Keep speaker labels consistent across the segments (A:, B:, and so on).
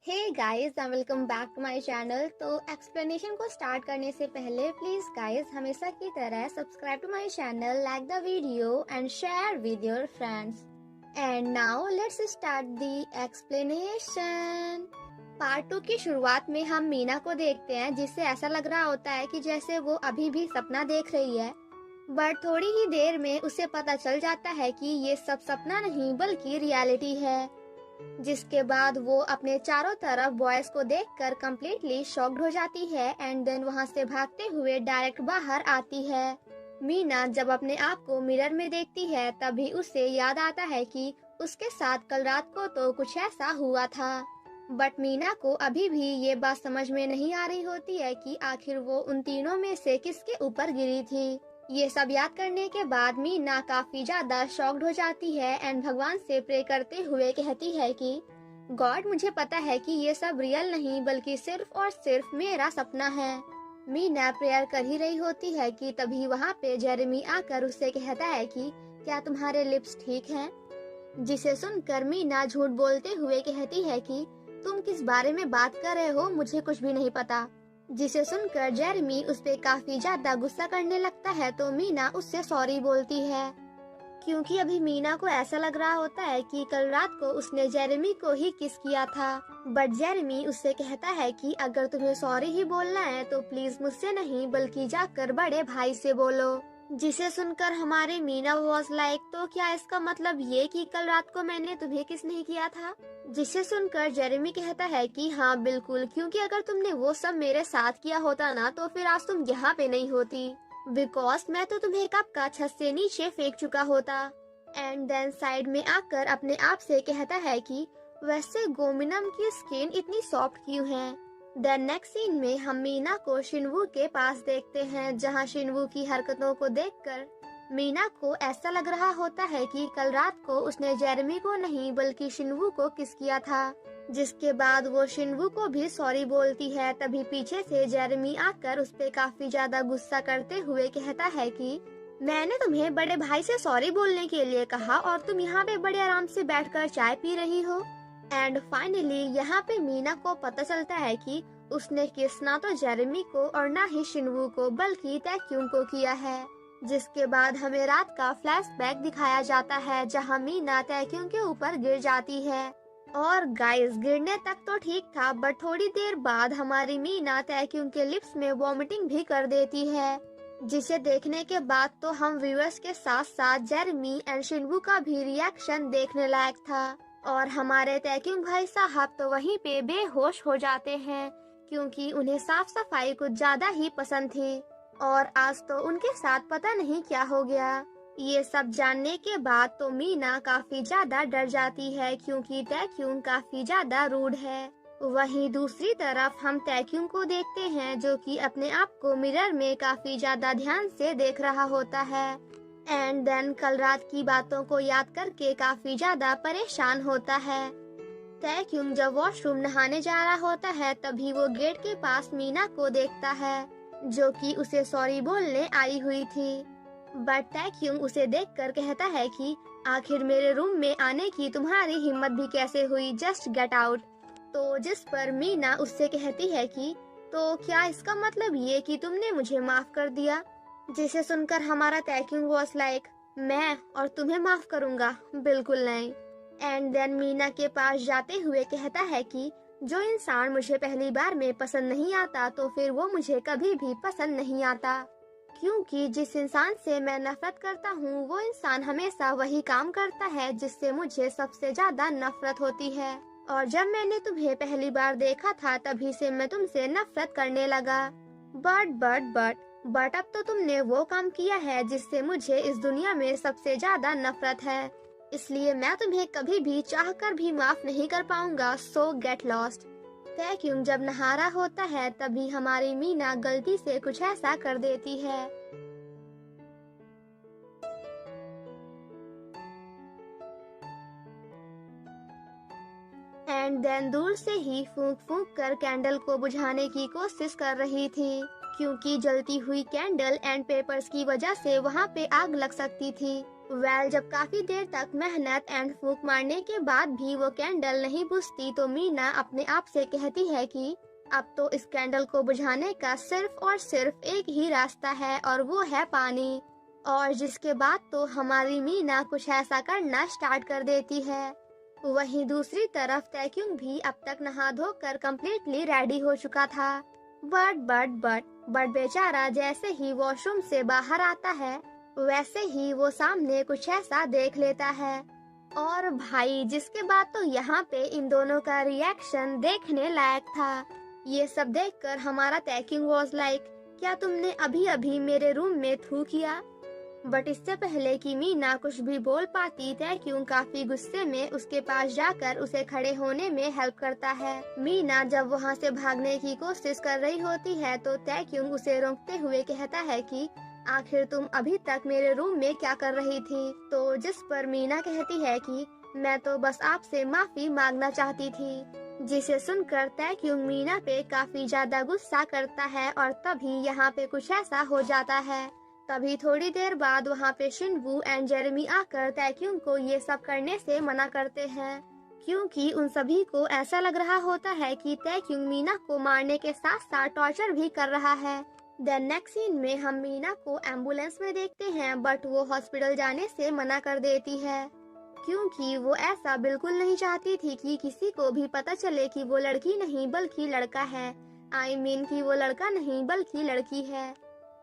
A: Hey guys and welcome back to my channel. तो explanation को start करने से पहले प्लीज गाइस हमेशा की तरह subscribe to my channel, like the video and share with your friends. And now let's start the explanation. Part 2 की शुरुआत में हम मीना को देखते हैं, जिससे ऐसा लग रहा होता है कि जैसे वो अभी भी सपना देख रही है। बट थोड़ी ही देर में उसे पता चल जाता है कि ये सब सपना नहीं बल्कि रियलिटी है। जिसके बाद वो अपने चारों तरफ बॉयज को देखकर कम्प्लीटली शॉक्ड हो जाती है एंड देन वहां से भागते हुए डायरेक्ट बाहर आती है। मीना जब अपने आप को मिरर में देखती है तभी उसे याद आता है कि उसके साथ कल रात को तो कुछ ऐसा हुआ था। बट मीना को अभी भी ये बात समझ में नहीं आ रही होती है कि आखिर वो उन तीनों में से किसके ऊपर गिरी थी। ये सब याद करने के बाद मीना काफी ज्यादा शॉक्ड हो जाती है एंड भगवान से प्रे करते हुए कहती है कि गॉड, मुझे पता है कि ये सब रियल नहीं बल्कि सिर्फ और सिर्फ मेरा सपना है। मीना प्रेयर कर ही रही होती है कि तभी वहाँ पे जेरेमी आकर उससे कहता है कि क्या तुम्हारे लिप्स ठीक हैं? जिसे सुनकर मीना झूठ बोलते हुए कहती है कि तुम किस बारे में बात कर रहे हो, मुझे कुछ भी नहीं पता। जिसे सुनकर जेरेमी उस पे काफी ज्यादा गुस्सा करने लगता है तो मीना उससे सॉरी बोलती है, क्योंकि अभी मीना को ऐसा लग रहा होता है कि कल रात को उसने जेरेमी को ही किस किया था। बट जेरेमी उससे कहता है कि अगर तुम्हें सॉरी ही बोलना है तो प्लीज मुझसे नहीं बल्कि जाकर बड़े भाई से बोलो। जिसे सुनकर हमारे मीना वॉज लाइक, तो क्या इसका मतलब ये कि कल रात को मैंने तुम्हें किस नहीं किया था? जिसे सुनकर जेरेमी कहता है कि हाँ बिल्कुल, क्योंकि अगर तुमने वो सब मेरे साथ किया होता ना तो फिर आज तुम यहाँ पे नहीं होती, बिकॉज मैं तो तुम्हें कब का छत से नीचे फेंक चुका होता। एंड देन साइड में आकर अपने आप से कहता है कि वैसे गोमिनम की स्किन इतनी सॉफ्ट क्यों है। देन नेक्स्ट सीन में हम मीना को शिनवू के पास देखते हैं, जहाँ शिनवू की हरकतों को देखकर मीना को ऐसा लग रहा होता है कि कल रात को उसने जेरेमी को नहीं बल्कि शिनवू को किस किया था। जिसके बाद वो शिनवू को भी सॉरी बोलती है। तभी पीछे से जेरेमी आकर उस पे काफी ज्यादा गुस्सा करते हुए कहता है कि मैंने तुम्हें बड़े भाई से सॉरी बोलने के लिए कहा और तुम यहाँ पे बड़े आराम से बैठकर चाय पी रही हो। एंड फाइनली यहाँ पे मीना को पता चलता है कि उसने किस ना तो जेरेमी को और ना ही शिनवू को बल्कि तैक्यूम को किया है। जिसके बाद हमें रात का फ्लैशबैक दिखाया जाता है, जहाँ मीना तैक्यूम के ऊपर गिर जाती है। और गाइस, गिरने तक तो ठीक था बट थोड़ी देर बाद हमारी मीना तैक्यूम के लिप्स में वॉमिटिंग भी कर देती है। जिसे देखने के बाद तो हम व्यूअर्स के साथ साथ जेरेमी एंड शिनवू का भी रिएक्शन देखने लायक था। और हमारे तैक्यूम भाई साहब तो वहीं पे बेहोश हो जाते हैं, क्योंकि उन्हें साफ सफाई कुछ ज्यादा ही पसंद थी और आज तो उनके साथ पता नहीं क्या हो गया। ये सब जानने के बाद तो मीना काफी ज्यादा डर जाती है, क्योंकि तैक्यूम काफी ज्यादा रूड है। वहीं दूसरी तरफ हम तैक्यूम को देखते हैं, जो कि अपने आप को मिरर में काफी ज्यादा ध्यान से देख रहा होता है। एंड देन कल रात की बातों को याद करके काफी ज्यादा परेशान होता है। तैक्यूम जब वॉशरूम नहाने जा रहा होता है तभी वो गेट के पास मीना को देखता है, जो कि उसे सॉरी बोलने आई हुई थी। बट तैक्यूम उसे देखकर कहता है कि आखिर मेरे रूम में आने की तुम्हारी हिम्मत भी कैसे हुई, जस्ट गेट आउट। तो जिस पर मीना उससे कहती है कि तो क्या इसका मतलब ये कि तुमने मुझे माफ कर दिया? जिसे सुनकर हमारा तैक्यूम वॉज लाइक, मैं और तुम्हें माफ करूंगा? बिल्कुल नहीं। एंड देन मीना के पास जाते हुए कहता है कि जो इंसान मुझे पहली बार में पसंद नहीं आता तो फिर वो मुझे कभी भी पसंद नहीं आता, क्योंकि जिस इंसान से मैं नफरत करता हूँ वो इंसान हमेशा वही काम करता है जिससे मुझे सबसे ज्यादा नफरत होती है। और जब मैंने तुम्हें पहली बार देखा था तभी से मैं तुमसे नफरत करने लगा। बट अब तो तुमने वो काम किया है जिससे मुझे इस दुनिया में सबसे ज्यादा नफरत है, इसलिए मैं तुम्हें कभी भी चाहकर भी माफ नहीं कर पाऊंगा, सो गेट लॉस्ट। तैक्यूम जब नहा रहा होता है तभी हमारी मीना गलती से कुछ ऐसा कर देती है। एंड देन दूर से ही फूंक फूंक कर कैंडल को बुझाने की कोशिश कर रही थी, क्योंकि जलती हुई कैंडल एंड पेपर्स की वजह से वहाँ पे आग लग सकती थी। जब काफी देर तक मेहनत एंड फूंक मारने के बाद भी वो कैंडल नहीं बुझती तो मीना अपने आप से कहती है कि अब तो इस कैंडल को बुझाने का सिर्फ और सिर्फ एक ही रास्ता है और वो है पानी। और जिसके बाद तो हमारी मीना कुछ ऐसा करना स्टार्ट कर देती है। वहीं दूसरी तरफ तैक्युंग भी अब तक नहा धोकर कम्प्लीटली रेडी हो चुका था। बट बेचारा जैसे ही वॉशरूम से बाहर आता है वैसे ही वो सामने कुछ ऐसा देख लेता है। और भाई जिसके बाद तो यहाँ पे इन दोनों का रिएक्शन देखने लायक था। ये सब देखकर हमारा तैक्युंग वाज लाइक, क्या तुमने अभी अभी मेरे रूम में थू किया? बट इससे पहले कि मीना कुछ भी बोल पाती तैक्युंग काफी गुस्से में उसके पास जाकर उसे खड़े होने में हेल्प करता है। मीना जब वहाँ से भागने की कोशिश कर रही होती है तो तैक्युंग उसे रोकते हुए कहता है कि आखिर तुम अभी तक मेरे रूम में क्या कर रही थी? तो जिस पर मीना कहती है कि मैं तो बस आपसे माफी मांगना चाहती थी। जिसे सुनकर तैक्युंग मीना पे काफी ज्यादा गुस्सा करता है और तभी यहाँ पे कुछ ऐसा हो जाता है। तभी थोड़ी देर बाद वहाँ पे शिनवू एंड जेरेमी आकर तैक्युंग को ये सब करने से मना करते हैं, क्योंकि उन सभी को ऐसा लग रहा होता है कि तैक्युंग मीना को मारने के साथ साथ टॉर्चर भी कर रहा है। देन नेक्स्ट सीन में हम मीना को एम्बुलेंस में देखते हैं बट वो हॉस्पिटल जाने से मना कर देती है, क्योंकि वो ऐसा बिल्कुल नहीं चाहती थी कि किसी को भी पता चले कि वो लड़की नहीं बल्कि लड़का है। I mean कि वो लड़का नहीं बल्कि लड़की है।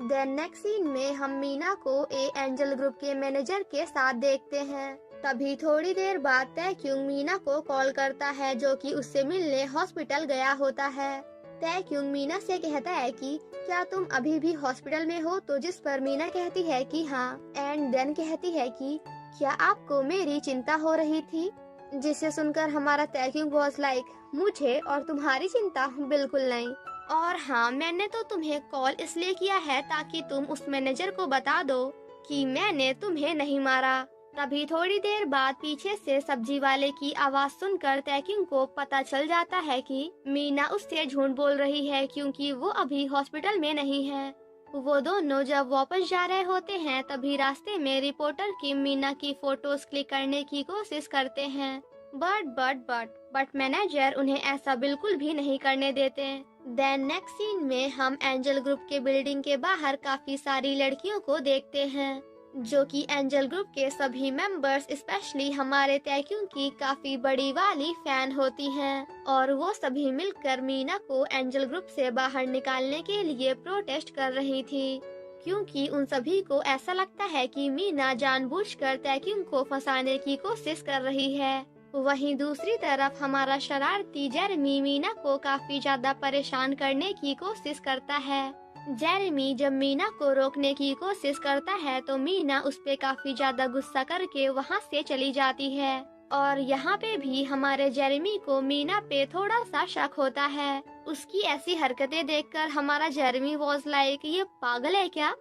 A: देन नेक्स्ट सीन में हम मीना को एंजल ग्रुप के मैनेजर के साथ देखते हैं। तभी थोड़ी देर बाद तैक्युंग मीना को कॉल करता है जो कि उससे मिलने हॉस्पिटल गया होता है। तैक्युंग मीना से कहता है कि क्या तुम अभी भी हॉस्पिटल में हो? तो जिस पर मीना कहती है कि हाँ एंड देन कहती है कि क्या आपको मेरी चिंता हो रही थी? जिसे सुनकर हमारा तैक्युंग वाज लाइक, मुझे और तुम्हारी चिंता बिल्कुल नहीं। और हाँ, मैंने तो तुम्हें कॉल इसलिए किया है ताकि तुम उस मैनेजर को बता दो कि मैंने तुम्हें नहीं मारा। तभी थोड़ी देर बाद पीछे से सब्जी वाले की आवाज सुनकर तैक्युंग को पता चल जाता है कि मीना उससे झूठ बोल रही है, क्योंकि वो अभी हॉस्पिटल में नहीं है। वो दोनों जब वापस जा रहे होते हैं तभी रास्ते में रिपोर्टर की मीना की फोटोज क्लिक करने की कोशिश करते हैं, बट मैनेजर उन्हें ऐसा बिल्कुल भी नहीं करने देते। देन नेक्स्ट सीन में हम एंजल ग्रुप के बिल्डिंग के बाहर काफी सारी लड़कियों को देखते हैं जो कि एंजल ग्रुप के सभी मेंबर्स स्पेशली हमारे तैक्युंग की काफी बड़ी वाली फैन होती हैं और वो सभी मिलकर मीना को एंजल ग्रुप से बाहर निकालने के लिए प्रोटेस्ट कर रही थी, क्योंकि उन सभी को ऐसा लगता है कि मीना जानबूझकर तैक्युंग को फंसाने की कोशिश कर रही है। वहीं दूसरी तरफ हमारा शरारती जेरेमी मीना को काफी ज्यादा परेशान करने की कोशिश करता है। जेरेमी जब मीना को रोकने की कोशिश करता है तो मीना उस पे काफी ज्यादा गुस्सा करके वहाँ से चली जाती है और यहाँ पे भी हमारे जेरेमी को मीना पे थोड़ा सा शक होता है। उसकी ऐसी हरकतें देखकर हमारा जेरेमी वाज लाइक, ये पागल है क्या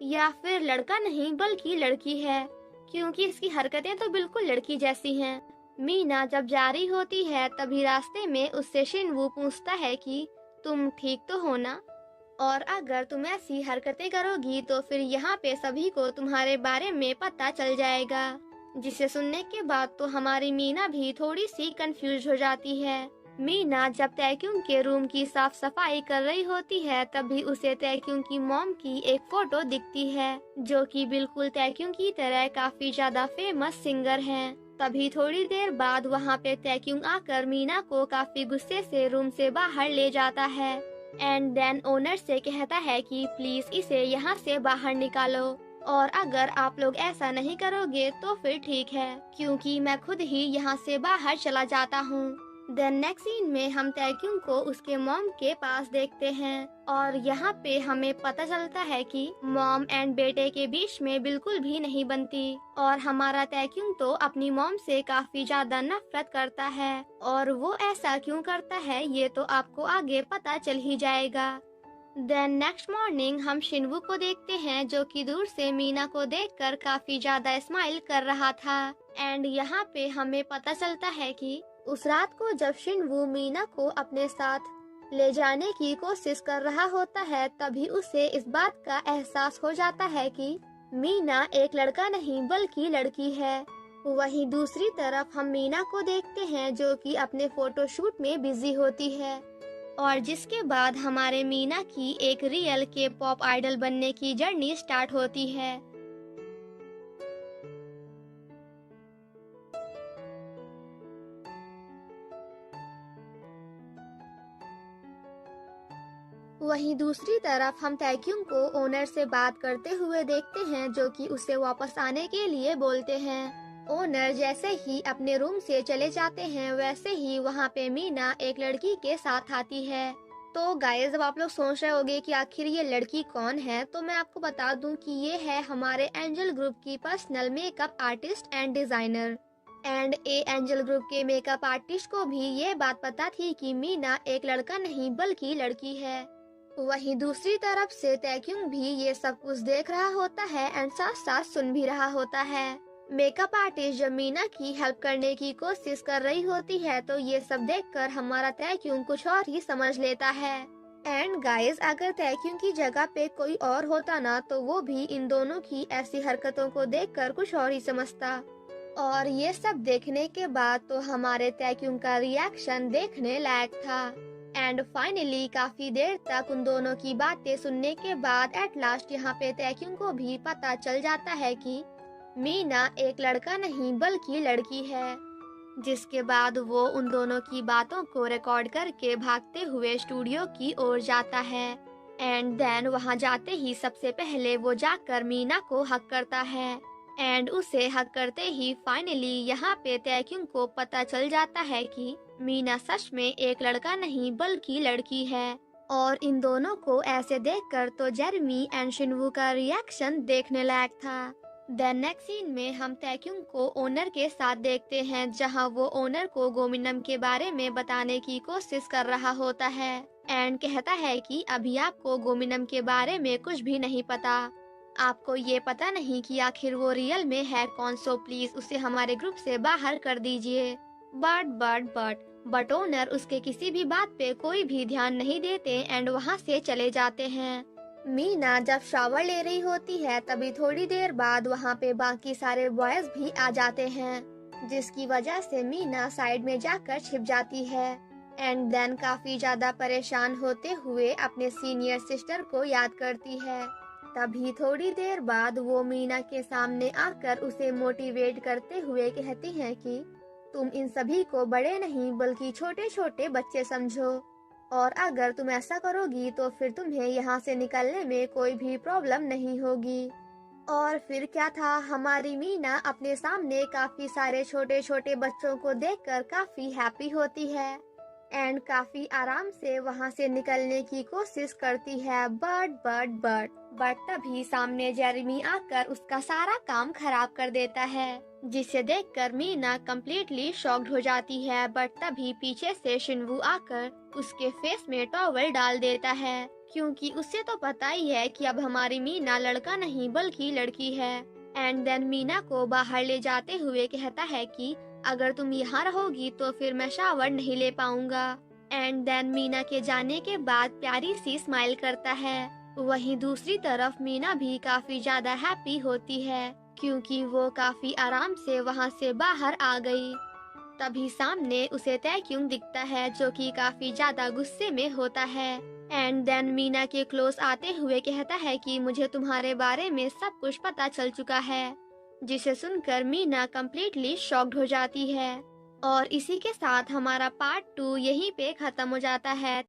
A: या फिर लड़का नहीं बल्कि लड़की है, क्योंकि इसकी हरकतें तो बिल्कुल लड़की जैसी हैं। मीना जब जा रही होती है तभी रास्ते में उससे शिनवू पूछता है कि तुम ठीक तो हो ना, और अगर तुम ऐसी हरकतें करोगी तो फिर यहाँ पे सभी को तुम्हारे बारे में पता चल जाएगा। जिसे सुनने के बाद तो हमारी मीना भी थोड़ी सी कंफ्यूज हो जाती है। मीना जब तैक्युंग के रूम की साफ सफाई कर रही होती है तभी उसे तैक्युंग की मॉम की एक फोटो दिखती है जो कि बिल्कुल तैक्युंग की तरह काफी ज्यादा फेमस सिंगर हैं। तभी थोड़ी देर बाद वहाँ पे तैक्युंग आकर मीना को काफी गुस्से से रूम से बाहर ले जाता है एंड देन ओनर से कहता है कि प्लीज इसे यहाँ से बाहर निकालो, और अगर आप लोग ऐसा नहीं करोगे तो फिर ठीक है, क्योंकि मैं खुद ही यहाँ से बाहर चला जाता हूँ। देन नेक्स्ट सीन में हम तैक्युंग को उसके मॉम के पास देखते हैं और यहाँ पे हमें पता चलता है कि मॉम एंड बेटे के बीच में बिल्कुल भी नहीं बनती और हमारा तैक्युंग तो अपनी मॉम से काफी ज्यादा नफरत करता है और वो ऐसा क्यों करता है ये तो आपको आगे पता चल ही जाएगा। देन नेक्स्ट मॉर्निंग हम शिनवू को देखते हैं जो कि दूर से मीना को देखकर काफी ज्यादा स्माइल कर रहा था एंड यहाँ पे हमें पता चलता है कि उस रात को जब शिनवू मीना को अपने साथ ले जाने की कोशिश कर रहा होता है तभी उसे इस बात का एहसास हो जाता है कि मीना एक लड़का नहीं बल्कि लड़की है। वहीं दूसरी तरफ हम मीना को देखते हैं जो कि अपने फोटोशूट में बिजी होती है और जिसके बाद हमारे मीना की एक रियल के पॉप आइडल बनने की जर्नी स्टार्ट होती है। वहीं दूसरी तरफ हम तैक्युम को ओनर से बात करते हुए देखते हैं जो कि उसे वापस आने के लिए बोलते हैं। ओनर जैसे ही अपने रूम से चले जाते हैं वैसे ही वहां पे मीना एक लड़की के साथ आती है। तो गाइस, अब आप लोग सोच रहे होंगे कि आखिर ये लड़की कौन है, तो मैं आपको बता दूं कि ये है हमारे एंजल ग्रुप की personal makeup artist and designer. And A angel group के मेकअप आर्टिस्ट को भी ये बात पता थी कि मीना एक लड़का नहीं बल्कि लड़की है। वहीं दूसरी तरफ से तैक्युंग भी ये सब कुछ देख रहा होता है एंड साथ साथ सुन भी रहा होता है। मेकअप आर्टिस्ट जब मीना की हेल्प करने की कोशिश कर रही होती है तो ये सब देखकर हमारा तैक्युंग कुछ और ही समझ लेता है। एंड गाइस, अगर तैक्युंग की जगह पे कोई और होता ना तो वो भी इन दोनों की ऐसी हरकतों को देखकर कुछ और ही समझता। और ये सब देखने के बाद तो हमारे तैक्युंग का रिएक्शन देखने लायक था। एंड फाइनली काफी देर तक उन दोनों की बातें सुनने के बाद एट लास्ट यहाँ पे तैक्युंग को भी पता चल जाता है कि मीना एक लड़का नहीं बल्कि लड़की है। जिसके बाद वो उन दोनों की बातों को रिकॉर्ड करके भागते हुए स्टूडियो की ओर जाता है। एंड देन वहां जाते ही सबसे पहले वो जाकर मीना को हक करता है। एंड उसे हक करते ही फाइनली यहाँ पे तैक्युंग को पता चल जाता है कि मीना सच में एक लड़का नहीं बल्कि लड़की है। और इन दोनों को ऐसे देखकर तो जेरेमी एंड शिनवू का रिएक्शन देखने लायक था। देन नेक्स्ट सीन में हम तैक्युंग को ओनर के साथ देखते हैं जहां वो ओनर को गोमिनम के बारे में बताने की कोशिश कर रहा होता है। एंड कहता है कि अभी आपको गोमिनम के बारे में कुछ भी नहीं पता, आपको ये पता नहीं कि आखिर वो रियल में है कौन, सो प्लीज उसे हमारे ग्रुप से बाहर कर दीजिए। बट ओनर उसके किसी भी बात पे कोई भी ध्यान नहीं देते एंड वहाँ से चले जाते हैं। मीना जब शावर ले रही होती है तभी थोड़ी देर बाद वहाँ पे बाकी सारे बॉयज भी आ जाते हैं जिसकी वजह से मीना साइड में जाकर छिप जाती है। एंड देन काफी ज्यादा परेशान होते हुए अपने सीनियर सिस्टर को याद करती है। तभी थोड़ी देर बाद वो मीना के सामने आकर उसे मोटिवेट करते हुए कहती हैं कि तुम इन सभी को बड़े नहीं बल्कि छोटे छोटे बच्चे समझो और अगर तुम ऐसा करोगी तो फिर तुम्हें यहाँ से निकलने में कोई भी प्रॉब्लम नहीं होगी। और फिर क्या था, हमारी मीना अपने सामने काफी सारे छोटे छोटे बच्चों को देखकर काफी हैप्पी होती है एंड काफी आराम से वहाँ से निकलने की कोशिश करती है। बट तभी सामने जेरेमी आकर उसका सारा काम खराब कर देता है जिसे देखकर मीना कम्प्लीटली शॉक्ड हो जाती है। बट तभी पीछे से शिनवू आकर उसके फेस में टॉवल डाल देता है क्योंकि उसे तो पता ही है कि अब हमारी मीना लड़का नहीं बल्कि लड़की है। एंड देन मीना को बाहर ले जाते हुए कहता है कि अगर तुम यहाँ रहोगी तो फिर मैं शावर नहीं ले पाऊंगा। एंड देन मीना के जाने के बाद प्यारी सी स्माइल करता है। वहीं दूसरी तरफ मीना भी काफी ज्यादा हैप्पी होती है क्योंकि वो काफी आराम से वहाँ से बाहर आ गई। तभी सामने उसे तैक्युंग दिखता है जो कि काफी ज्यादा गुस्से में होता है। एंड देन मीना के क्लोज आते हुए कहता है कि मुझे तुम्हारे बारे में सब कुछ पता चल चुका है, जिसे सुनकर मीना कम्प्लीटली शॉक्ड हो जाती है। और इसी के साथ हमारा पार्ट 2 यहीं पे खत्म हो जाता है।